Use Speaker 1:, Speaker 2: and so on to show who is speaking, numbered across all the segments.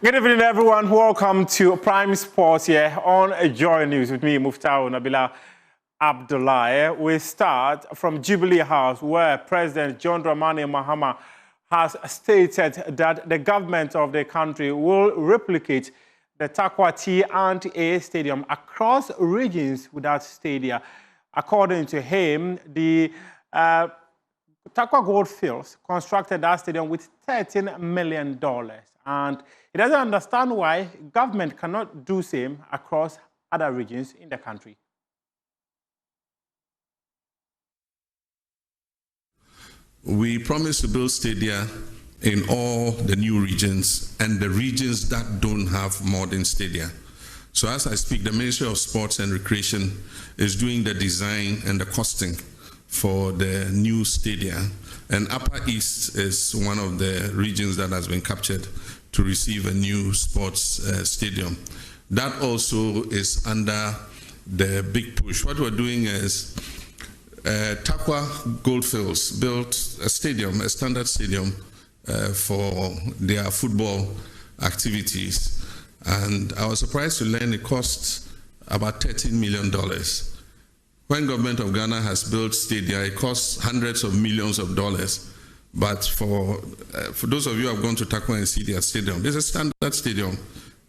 Speaker 1: Good evening, everyone. Welcome to Prime Sports here on Joy News with me, Muftau Nabila Abdullah. We start from Jubilee House, where President John Dramani Mahama has stated that the government of the country will replicate the Takwa T&A Stadium across regions without stadia. According to him, the Takwa Goldfields constructed that stadium with $13 million. And he doesn't understand why government cannot do same across other regions in the country.
Speaker 2: We promise to build stadia in all the new regions and the regions that don't have modern stadia. So as I speak, the Ministry of Sports and Recreation is doing the design and the costing for the new stadia. And Upper East is one of the regions that has been captured to receive a new sports stadium. That also is under the big push. What we're doing is Takwa Goldfields built a stadium, a standard stadium for their football activities. And I was surprised to learn it costs about $13 million. When government of Ghana has built stadia, it costs hundreds of millions of dollars. But for those of you who have gone to Takwa and see their stadium, there's a standard stadium.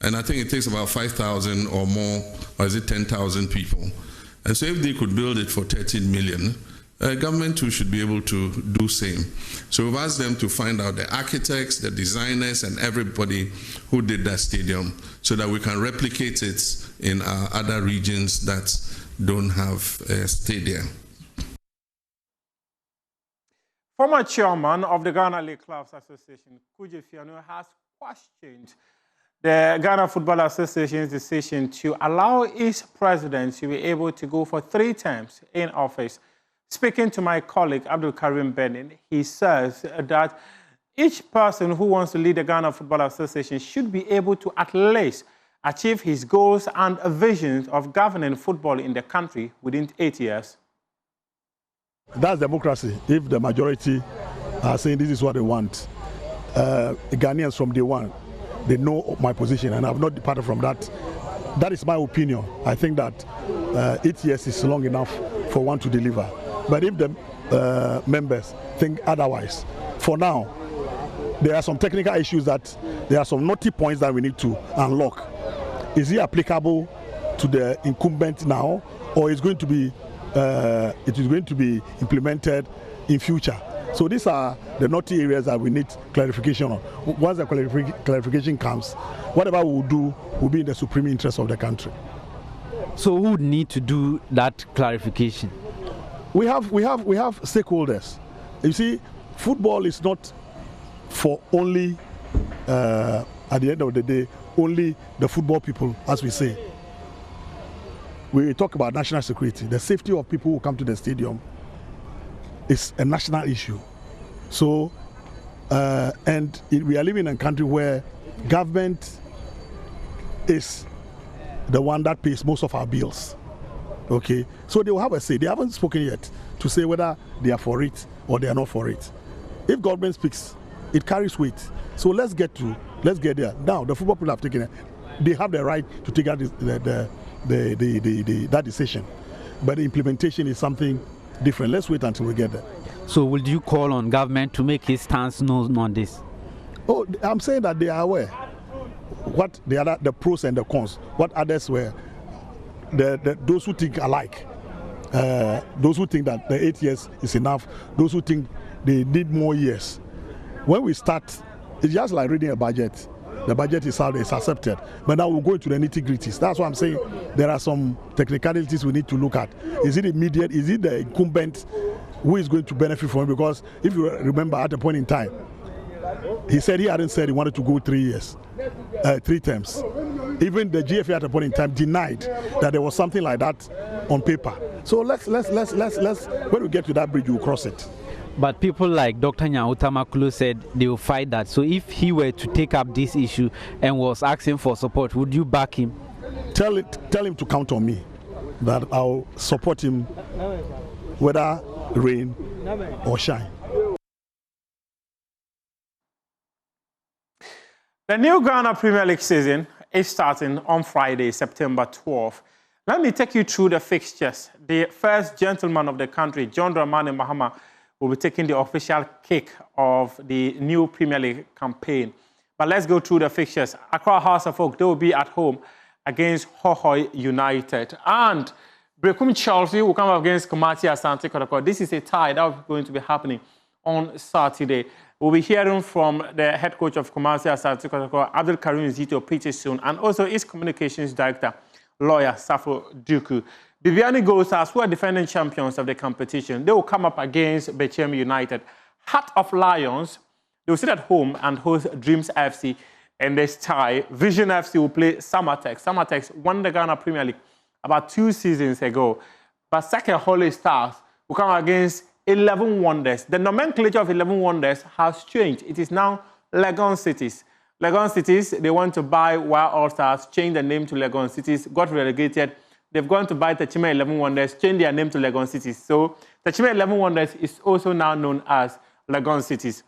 Speaker 2: And I think it takes about 5,000 or more, or is it 10,000 people? And so if they could build it for 13 million, government too should be able to do same. So we've asked them to find out the architects, the designers, and everybody who did that stadium so that we can replicate it in our other regions that don't have a stadium.
Speaker 1: Former chairman of the Ghana League Clubs Association, Fianoo, has questioned the Ghana Football Association's decision to allow its president to be able to go for 3 terms in office. Speaking to my colleague, Abdul Karim Benin, he says that each person who wants to lead the Ghana Football Association should be able to at least achieve his goals and visions of governing football in the country within 8 years.
Speaker 3: That's democracy. If the majority are saying this is what they want, Ghanaians from day one, they know my position and I've not departed from that. That is my opinion. I think that 8 years is long enough for one to deliver. But if the members think otherwise, for now, there are some technical issues that there are some naughty points that we need to unlock. Is it applicable to the incumbent now, or is going to be it is going to be implemented in future? So these are the naughty areas that we need clarification on. Once the clarification comes, whatever we will do will be in the supreme interest of the country.
Speaker 4: So who would need to do that clarification?
Speaker 3: We have stakeholders. You see, football is not for only at the end of the day only the football people, as we say. We talk about national security. The safety of people who come to the stadium is a national issue. So, we are living in a country where government is the one that pays most of our bills. Okay, so they will have a say. They haven't spoken yet to say whether they are for it or they are not for it. If government speaks, it carries weight. So let's get there. Now the football people have taken it. They have the right to take out that decision, but the implementation is something different. Let's wait until we get there.
Speaker 4: So will you call on government to make his stance known on this?
Speaker 3: Oh, I'm saying that they are aware what the pros and the cons, what others were, those who think alike, those who think that the 8 years is enough, those who think they need more years. When we start, it's just like reading a budget. The budget is out, it's accepted. But now we'll go into the nitty-gritties. That's why I'm saying there are some technicalities we need to look at. Is it immediate? Is it the incumbent who is going to benefit from it? Because if you remember at a point in time, he said he hadn't said he wanted to go 3 years, 3 terms. Even the GFA at a point in time denied that there was something like that on paper. So let's when we get to that bridge, we'll cross it.
Speaker 4: But people like Dr. Nyauta Makulu said they will fight that. So if he were to take up this issue and was asking for support, would you back him?
Speaker 3: Tell him to count on me, that I'll support him whether rain or shine.
Speaker 1: The new Ghana Premier League season is starting on Friday, September 12th. Let me take you through the fixtures. The first gentleman of the country, John Dramani Mahama, will be taking the official kick of the new Premier League campaign. But let's go through the fixtures. Accra House of Oak, they will be at home against Hohoe United. And Brekum Chelsea will come up against Kumasi Asante Kotoko. This is a tie that is going to be happening on Saturday. We'll be hearing from the head coach of Kumasi Asante Kotoko, Abdul Karim Zito, pretty soon, and also his communications director, lawyer Safo Duku. Bibiani Gold Stars, who are defending champions of the competition, they will come up against Bechem United. Heart of Lions, they will sit at home and host Dreams FC. And this tie, Vision FC will play Samatex. Samatex won the Ghana Premier League about 2 seasons ago. But Second Holy Stars will come against 11 Wonders. The nomenclature of 11 Wonders has changed. It is now Legon Cities. Legon Cities, they want to buy Wild All Stars, change the name to Legon Cities, got relegated. They've gone to buy Techime 11 Wonders, change their name to Legon Cities. So Techime 11 Wonders is also now known as Legon Cities.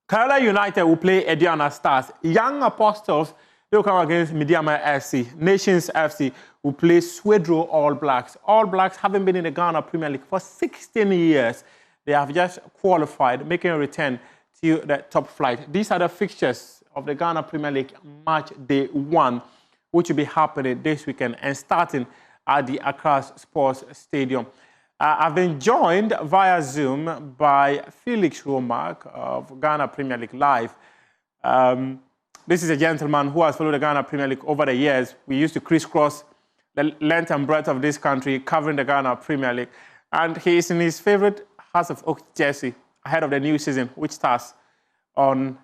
Speaker 1: Kerala United will play Ediana Stars. Young Apostles, they will come against Midiama FC. Nations FC will play Swedro All Blacks. All Blacks haven't been in the Ghana Premier League for 16 years. They have just qualified, making a return to the top flight. These are the fixtures of the Ghana Premier League match day 1, which will be happening this weekend and starting at the Accra Sports Stadium. I've been joined via Zoom by Felix Romack of Ghana Premier League Live. This is a gentleman who has followed the Ghana Premier League over the years. We used to crisscross the length and breadth of this country covering the Ghana Premier League. And he is in his favorite House of Oak jersey ahead of the new season, which starts on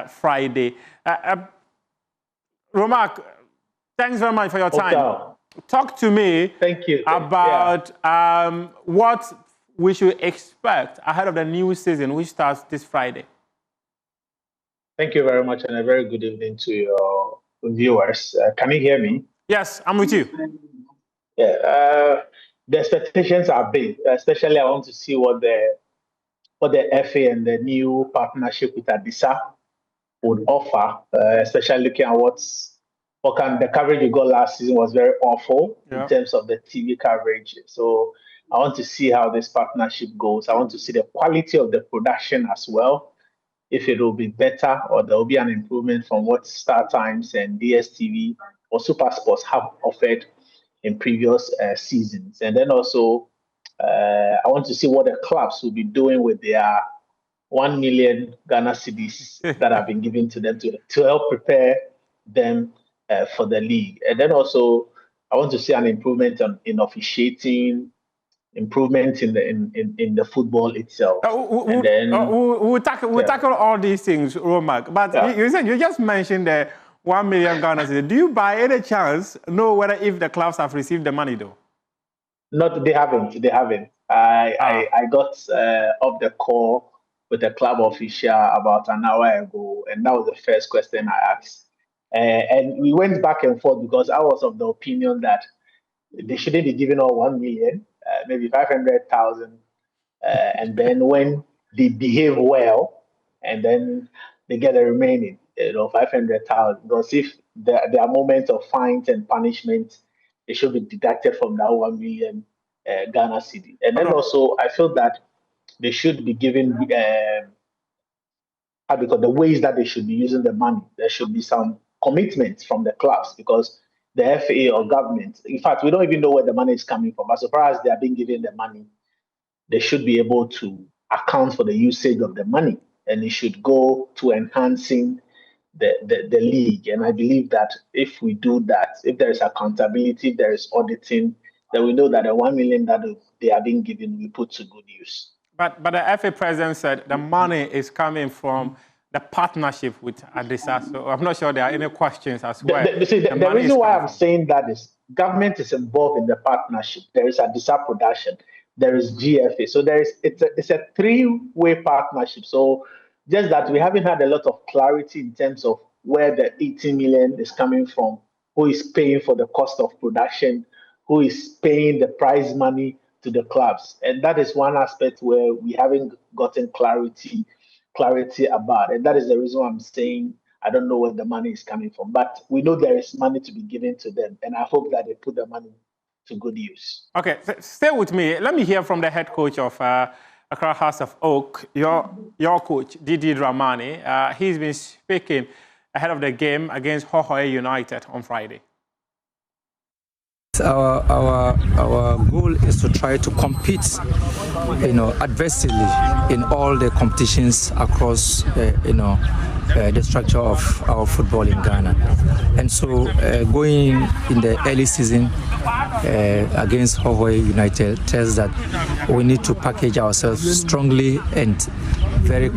Speaker 1: Friday. Romack, thanks very much for your time.
Speaker 5: Okay.
Speaker 1: Talk to me about what we should expect ahead of the new season, which starts this Friday.
Speaker 5: Thank you very much, and a very good evening to your viewers. Can you hear me?
Speaker 1: Yes, I'm with you.
Speaker 5: Yeah, the expectations are big. Especially, I want to see what the FA and the new partnership with Adisa would offer. Especially looking at the coverage you got last season was very awful in terms of the TV coverage. So I want to see how this partnership goes. I want to see the quality of the production as well, if it will be better or there will be an improvement from what Star Times and DSTV or Super Sports have offered in previous seasons. And then also, I want to see what the clubs will be doing with their 1 million Ghana cedis that have been given to them to help prepare them for the league. And then also, I want to see an improvement in officiating, improvement in the football itself.
Speaker 1: We'll tackle all these things, Romack. But you just mentioned the 1 million Ghana cedis. Do you by any chance know whether if the clubs have received the money though?
Speaker 5: Not, they haven't. They haven't. I got off the call with the club official about an hour ago, and that was the first question I asked. And we went back and forth because I was of the opinion that they shouldn't be giving all 1 million, maybe 500,000. And then when they behave well, and then they get the remaining, 500,000. Because if there are moments of fines and punishment, it should be deducted from that 1 million Ghana cedi. And then also, I feel that they should be given because the ways that they should be using the money, there should be some commitment from the clubs, because the FA or government, in fact, we don't even know where the money is coming from. As far as they are being given the money, they should be able to account for the usage of the money, and it should go to enhancing the league. And I believe that if we do that, if there is accountability, if there is auditing, then we know that the 1 million that they are being given, we put to good use.
Speaker 1: But the FA president said the money is coming from the partnership with Adisa. So I'm not sure there are any questions as well.
Speaker 5: The reason why I'm saying that is government is involved in the partnership. There is Adisa Production, there is GFA. So it's a 3-way partnership. So just that we haven't had a lot of clarity in terms of where the 18 million is coming from, who is paying for the cost of production, who is paying the prize money to the clubs. And that is one aspect where we haven't gotten clarity about. And that is the reason why I'm saying I don't know where the money is coming from, but we know there is money to be given to them, and I hope that they put the money to good use.
Speaker 1: Okay, stay with me. Let me hear from the head coach of Accra House of Oak, your coach, Didi Dramani. He's been speaking ahead of the game against Hohoe United on Friday.
Speaker 6: Our goal is to try to compete, adversely in all the competitions across, the structure of our football in Ghana. And so going in the early season against Hohoe United tells that we need to package ourselves strongly and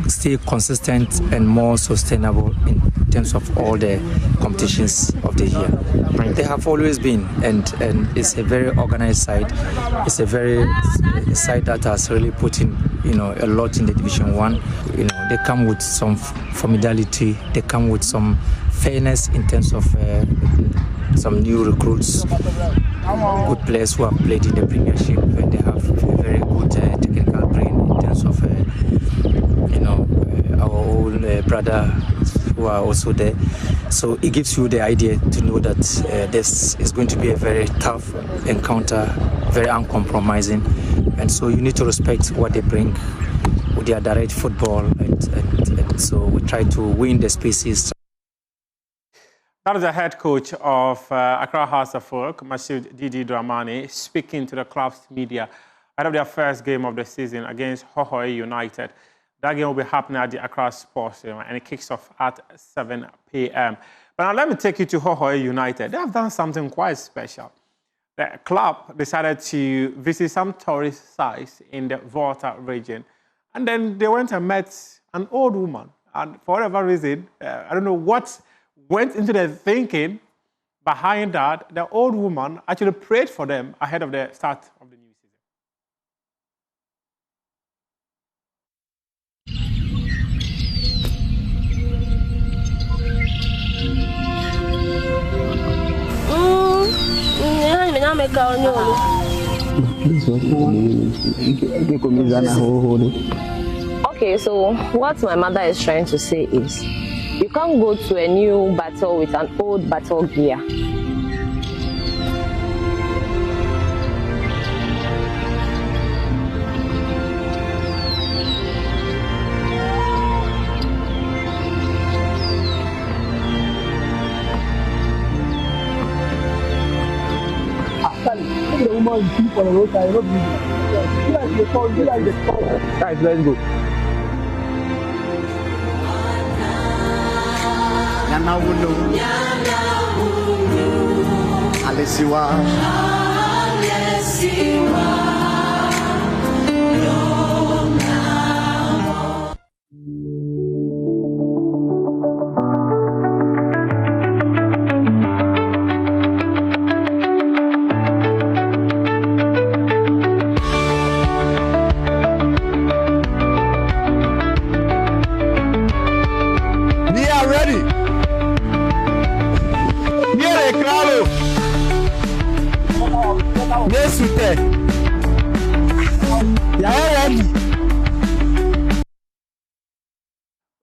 Speaker 6: stay consistent and more sustainable in terms of all the competitions of the year. They have always been, and it's a very organized side. It's a very side that has really put in, a lot in the Division 1. They come with some formidability. They come with some fairness in terms of some new recruits, good players who have played in the Premiership, and they have a very good technical brain in terms of our own brother who are also there. So it gives you the idea to know that this is going to be a very tough encounter, very uncompromising, and so you need to respect what they bring with their direct football, and so we try to win the spaces.
Speaker 1: That is the head coach of Accra House of Oak, Masud Didi Dramani, speaking to the club's media ahead of their first game of the season against Hohoe United. That game will be happening at the Accra Sports Stadium, and it kicks off at 7 p.m. But now let me take you to Hohoe United. They have done something quite special. The club decided to visit some tourist sites in the Volta region, and then they went and met an old woman. And for whatever reason, I don't know what went into their thinking behind that. The old woman actually prayed for them ahead of the start of the new season.
Speaker 7: Okay, so what my mother is trying to say is, you can't go to a new battle with an old battle gear.
Speaker 8: Guys, let's go.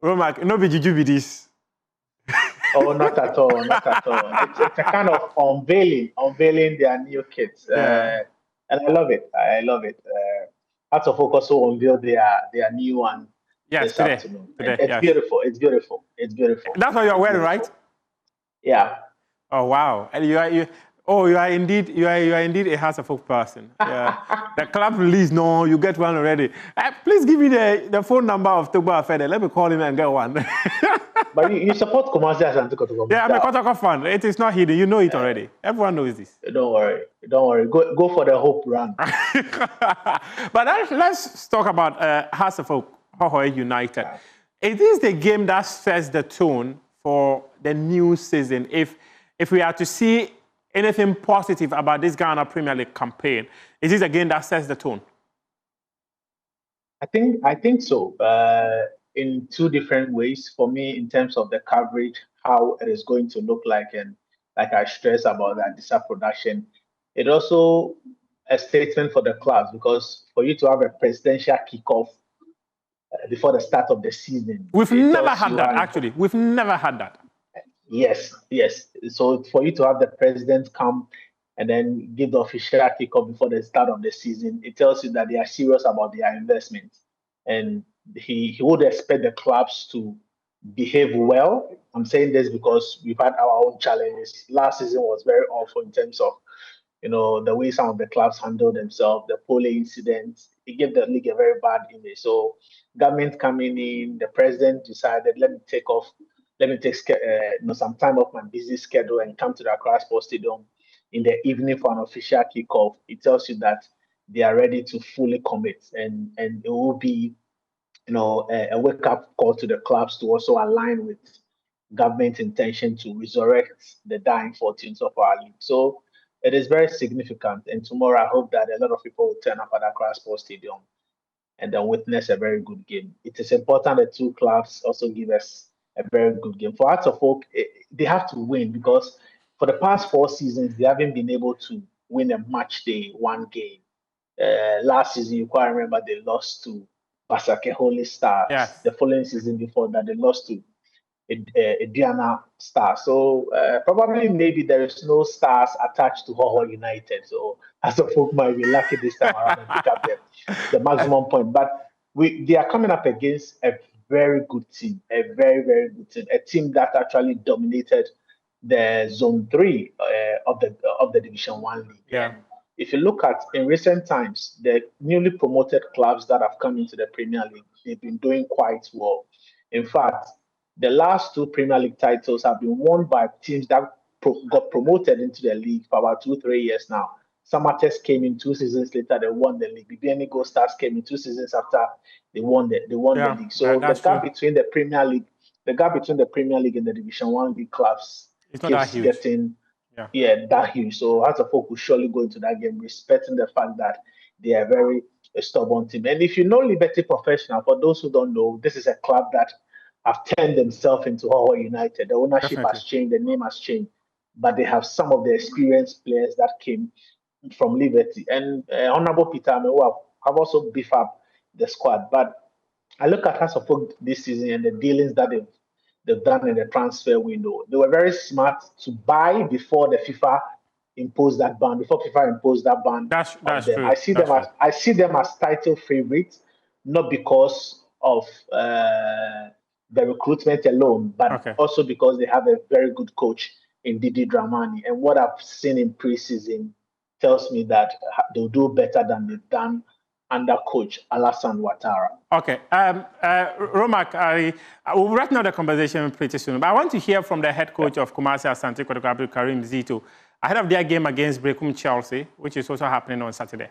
Speaker 1: Romac, no be juju be this.
Speaker 5: Oh, not at all, not at all. It's a kind of unveiling their new kits, and I love it. I love it. House of Oak also unveiled their new one this afternoon. It's beautiful. It's beautiful. It's beautiful.
Speaker 1: That's what you're wearing, right?
Speaker 5: Yeah.
Speaker 1: Oh wow! And you are indeed a House of Oak person. Yeah. The club release, no, you get one already. Please give me the phone number of Togba Afede. Let me call him and get one.
Speaker 5: But you support Kumasi as Kotoko.
Speaker 1: Yeah, I'm a Kotoko fan. It is not hidden. You know it already. Everyone knows this.
Speaker 5: Don't worry. Don't worry. Go for the hope run.
Speaker 1: But let's talk about House of Oak, Hohoe United. Yeah. It is the game that sets the tone for the new season. If we are to see anything positive about this Ghana Premier League campaign, it is a game that sets the tone.
Speaker 5: I think so. In two different ways. For me, in terms of the coverage, how it is going to look like, and like I stress about that DISA production, it also a statement for the clubs, because for you to have a presidential kickoff before the start of the season.
Speaker 1: We've never had that, actually. We've never had that.
Speaker 5: Yes. So for you to have the president come and then give the official kickoff before the start of the season, it tells you that they are serious about their investments. And he would expect the clubs to behave well. I'm saying this because we've had our own challenges. Last season was very awful in terms of, the way some of the clubs handled themselves, the polling incidents. It gave the league a very bad image. So government coming in, the president decided, let me take some time off my busy schedule and come to the Accra Sports Stadium in the evening for an official kickoff. It tells you that they are ready to fully commit, and it will be, a wake-up call to the clubs to also align with government intention to resurrect the dying fortunes of our league. So it is very significant. And tomorrow, I hope that a lot of people will turn up at Accra Sports Stadium and then witness a very good game. It is important that two clubs also give us a very good game. For Hearts of Oak, they have to win because for the past 4 seasons, they haven't been able to win a match day, one game. Last season, you quite remember they lost to Basake Holy Stars.
Speaker 1: Yes.
Speaker 5: The following season before that, they lost to Diana Star. So probably maybe there is no stars attached to Hoho United. So as a folk might be lucky this time around and pick up the maximum point. But they are coming up against a very good team, a very, very good team, a team that actually dominated the Zone 3 of the Division 1 league.
Speaker 1: Yeah.
Speaker 5: And if you look at in recent times, the newly promoted clubs that have come into the Premier League, they've been doing quite well. In fact, the last 2 Premier League titles have been won by teams that got promoted into the league for about 2-3 years now. Samatex came in 2 seasons later, they won the league. BBN Gold Stars came in 2 seasons after they won the league. So the gap between the Premier League and the Division 1 league clubs
Speaker 1: it's not that huge.
Speaker 5: Getting that huge. So Hearts of Oak will surely go into that game, respecting the fact that they are very stubborn team. And if you know Liberty Professional, for those who don't know, this is a club that have turned themselves into Hoho United. The ownership has changed, the name has changed, but they have some of the experienced players that came from Liberty. And Honorable Peter Amewu have also beefed up the squad. But I look at Hearts of Oak this season and the dealings that they've done in the transfer window. They were very smart to buy before the FIFA imposed that ban. That's true. I see them as title favorites, not because of the recruitment alone, but also because they have a very good coach in Didi Dramani. And what I've seen in preseason tells me that they'll do better than they've done under coach Alassane Ouattara.
Speaker 1: Okay. Romak, we'll wrap now the conversation pretty soon, but I want to hear from the head coach of Kumasi Asante Kotoko, Abdul Karim Zito, ahead of their game against Brekum Chelsea, which is also happening on Saturday.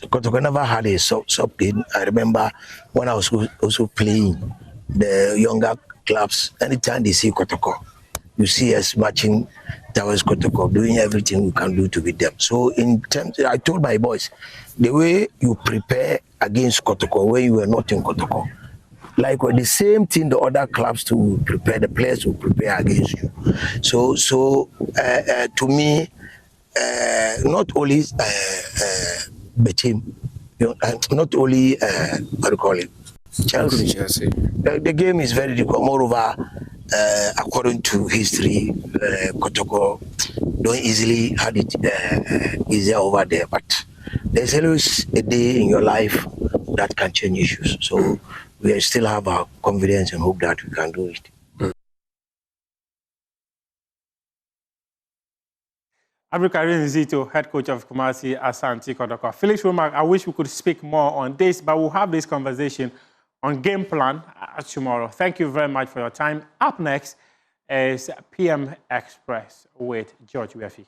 Speaker 8: Kotoko never had a sub game. I remember when I was also playing the younger clubs, anytime they see Kotoko, you see us matching towards Kotoko, doing everything we can do to beat them. So in terms, I told my boys, the way you prepare against Kotoko when you were not in Kotoko, like the same thing the other clubs to prepare, the players to prepare against you. So to me, not only the team, not only what do you call it, Chelsea. The game is very difficult. Moreover, according to history, Kotoko don't easily have it easier over there. But there's always a day in your life that can change issues. So we still have our confidence and hope that we can do it.
Speaker 1: Abdul Karim Zito, head coach of Kumasi Asante Kotoko. Felix Romak, I wish we could speak more on this, but we'll have this conversation on game plan tomorrow. Thank you very much for your time. Up next is PM Express with George Wefi.